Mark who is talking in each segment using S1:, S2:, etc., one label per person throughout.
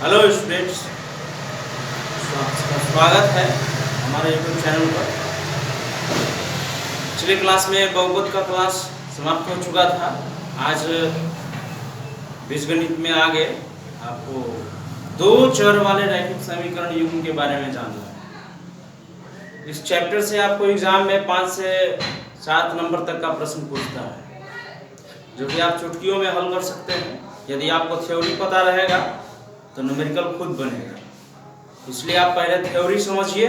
S1: Hello students, स्वागत है हमारे यूट्यूब चैनल पर। पिछले क्लास में बहुपद का क्लास समाप्त हो चुका था। आज बीजगणित में आगे आपको दो चर वाले रैखिक समीकरण युग्म के बारे में जानना है। इस चैप्टर से आपको एग्जाम में 5 से 7 नंबर तक का प्रश्न पूछता है, जो कि आप चुटकियों में हल कर सकते हैं। यदि आपको थ्योरी पता रहेगा तो न्यूमेरिकल खुद बनेगा। इसलिए आप पहले थ्योरी समझिए,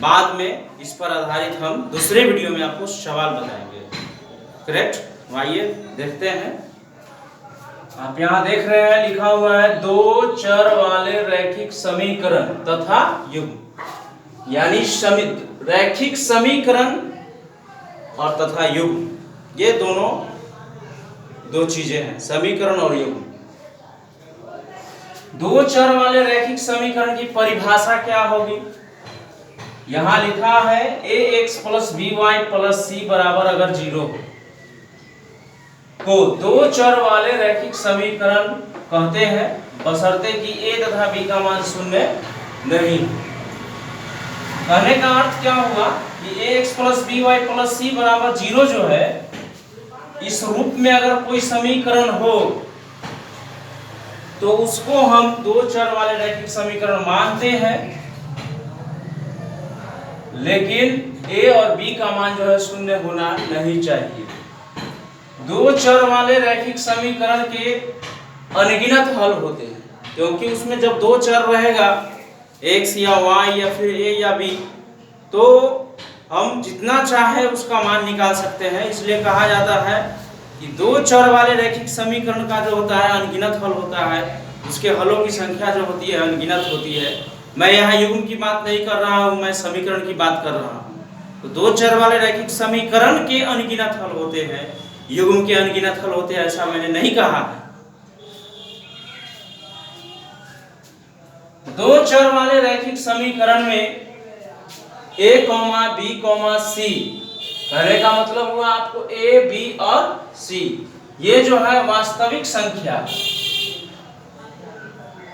S1: बाद में इस पर आधारित हम दूसरे वीडियो में आपको सवाल बताएंगे। करेक्ट? आइए देखते हैं। आप यहाँ देख रहे हैं लिखा हुआ है दो चर वाले रैखिक समीकरण तथा युग्म, यानी रैखिक समीकरण और तथा युग्म, ये दोनों दो चीजें हैं, समीकरण और युग्म। दो चर वाले रैखिक समीकरण की परिभाषा क्या होगी? यहां लिखा है ax plus by plus c बराबर अगर 0 हो तो दो चर वाले रैखिक समीकरण कहते हैं, बशर्ते कि a तथा b का मान शून्य नहीं। कहने का अर्थ क्या हुआ कि ax plus by plus c बराबर 0 जो है, इस रूप में अगर कोई समीकरण हो तो उसको हम दो चर वाले रैखिक समीकरण मानते हैं, लेकिन a और b का मान जो है शून्य होना नहीं चाहिए। दो चर वाले रैखिक समीकरण के अनगिनत हल होते हैं, क्योंकि उसमें जब दो चर रहेगा x या y या फिर a या b, तो हम जितना चाहे उसका मान निकाल सकते हैं। इसलिए कहा जाता है कि दो चर वाले रैखिक समीकरण का जो होता है अनगिनत हल होता है, उसके हलों की संख्या जो होती है अनगिनत होती है। मैं यहाँ युग्म की बात नहीं कर रहा हूँ, मैं समीकरण की बात कर रहा हूँ। तो दो चर वाले रैखिक समीकरण के अनगिनत हल होते हैं, युग्म के अनगिनत हल होते हैं, ऐसा मैंने नहीं कहा है। दो चर वाले रैखिक समीकरण में a, b, c, कहने का मतलब हुआ आपको a, b और c, ये जो है वास्तविक संख्या।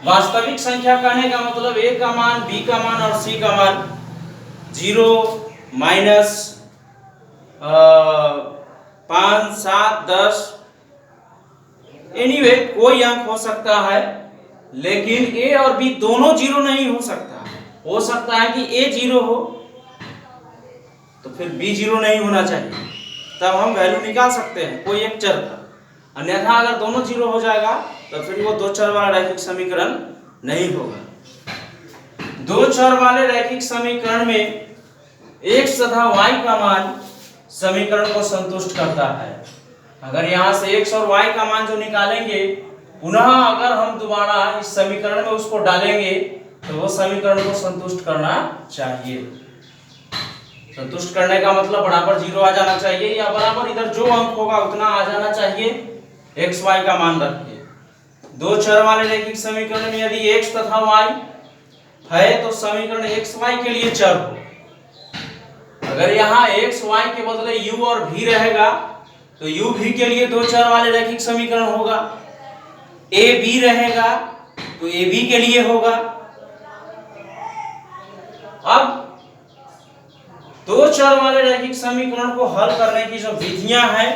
S1: वास्तविक संख्या कहने का मतलब a का मान, b का मान और c का मान 0, माइनस 5, 7, 10, एनीवे कोई अंक हो सकता है, लेकिन a और b दोनों 0 नहीं हो सकता। हो सकता है कि a 0 हो तो फिर b 0 नहीं होना चाहिए, तब हम वैल्यू निकाल सकते हैं कोई एक चर का। अन्यथा अगर दोनों 0 हो जाएगा तो फिर वो दो चर वाला रैखिक समीकरण नहीं होगा। दो चर वाले रैखिक समीकरण में x तथा y का मान समीकरण को संतुष्ट करता है। अगर यहाँ से x और y का मान जो निकालेंगे, पुनः अगर हम दोबारा इस समीकरण में उसको डालेंगे तो वो समीकरण को संतुष्ट करना चाहिए। संतुष्ट करने का मतलब बराबर 0 आ जाना चाहिए, या बराबर इधर जो अंक होगा उतना आ जाना चाहिए x y का मान रख के। दो चर वाले रैखिक समीकरण में यदि x तथा y है तो समीकरण x y के लिए चर हो। अगर यहाँ x y के बदले u और v रहेगा तो u v के लिए दो चर वाले रैखिक समीकरण होगा। a b रहेगा तो a b के लिए होगा। अब दो चर वाले रैखिक समीकरण को हल करने की जो विधियां हैं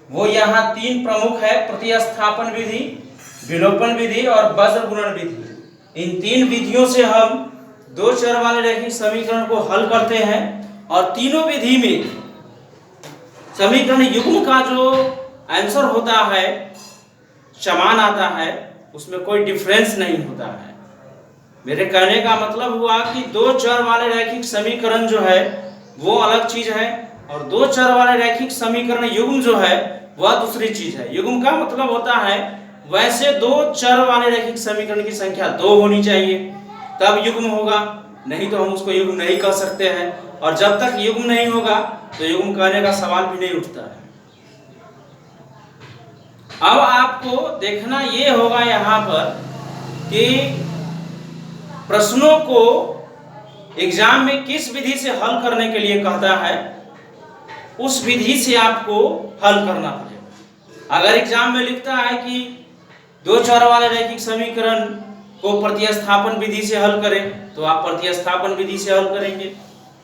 S1: वो यहाँ 3 प्रमुख है: प्रतिस्थापन विधि, विलोपन विधि और वज्र गुणन विधि। इन 3 विधियों से हम दो चर वाले रैखिक समीकरण को हल करते हैं, और तीनों विधि में समीकरण युग्म का जो आंसर होता है समान आता है, उसमें कोई डिफरेंस नहीं होता है। मेरे कहने का मतलब हुआ कि दो चर वाले रैखिक समीकरण जो है वो अलग चीज है, और दो चर वाले रैखिक समीकरण युग्म जो है वह दूसरी चीज है। युग्म का मतलब होता है, वैसे दो चर वाले रैखिक समीकरण की संख्या 2 होनी चाहिए तब युग्म होगा, नहीं तो हम उसको युग्म नहीं कह सकते हैं। और जब तक युग्म नहीं होगा तो युग्म कहने का सवाल भी नहीं उठता है। अब आपको देखना ये होगा यहाँ पर कि प्रश्नों को एग्जाम में किस विधि से हल करने के लिए कहता है, उस विधि से आपको हल करना पड़ेगा। अगर एग्जाम में लिखता है कि दो चर वाले रैखिक समीकरण को प्रतिस्थापन विधि से हल करें तो आप प्रतिस्थापन विधि से हल करेंगे।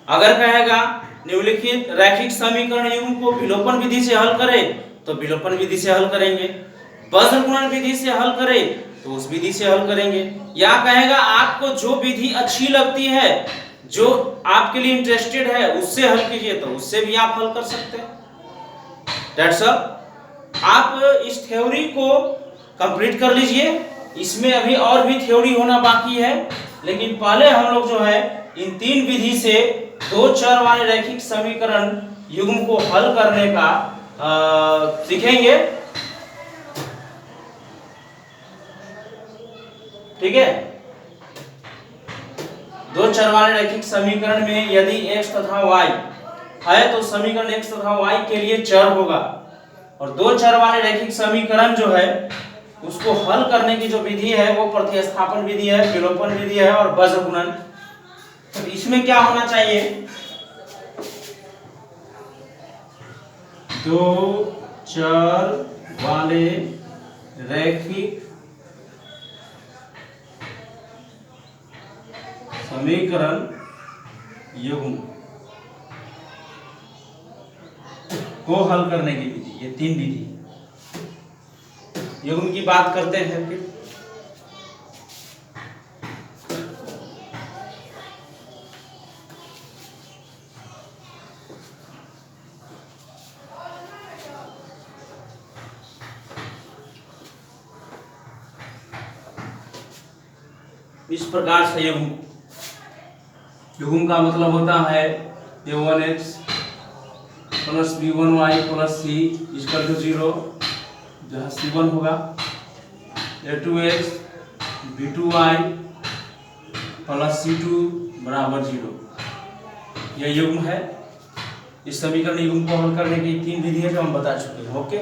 S1: अगर कहेगा निम्नलिखित रैखिक समीकरण युग्म को विलोपन विधि से हल करें तो विलोपन विधि से हल करेंगे। वज्र गुणन विधि से हल करें तो उस विधि से हल करेंगे। या कहेगा आपको जो विधि अच्छी लगती है, जो आपके लिए इंटरेस्टेड है, उससे हल कीजिए तो उससे भी आप हल कर सकते हैं। That's all. आप इस थ्योरी को कंप्लीट कर लीजिए। इसमें अभी और भी थ्योरी होना बाकी है, लेकिन पहले हम लोग जो है इन तीन विधि से दो चर वाले रैखिक समीकरण युग्म को हल करने का सीखेंगे। ठीक है। दो चर वाले रैखिक समीकरण में यदि x तथा y है तो समीकरण x तथा y के लिए चर होगा, और दो चर वाले रैखिक समीकरण जो है उसको हल करने की जो विधि है वो प्रतिस्थापन विधि है, विलोपन विधि है और वज्र गुणन। तो इसमें क्या होना चाहिए, दो चर वाले रैखिक समीकरण युग्म को हल करने की विधि, ये तीन विधि। युग्म की बात करते हैं फिर। इस प्रकार से युग्म का मतलब होता है a1x plus b1y plus c equal to 0, जहाँ c1 होगा, a2x b2y प्लस c2 बराबर 0। यह युग्म है। इस समीकरण युग्म को हल करने की तीन विधि है जो हम बता चुके हैं। ओके।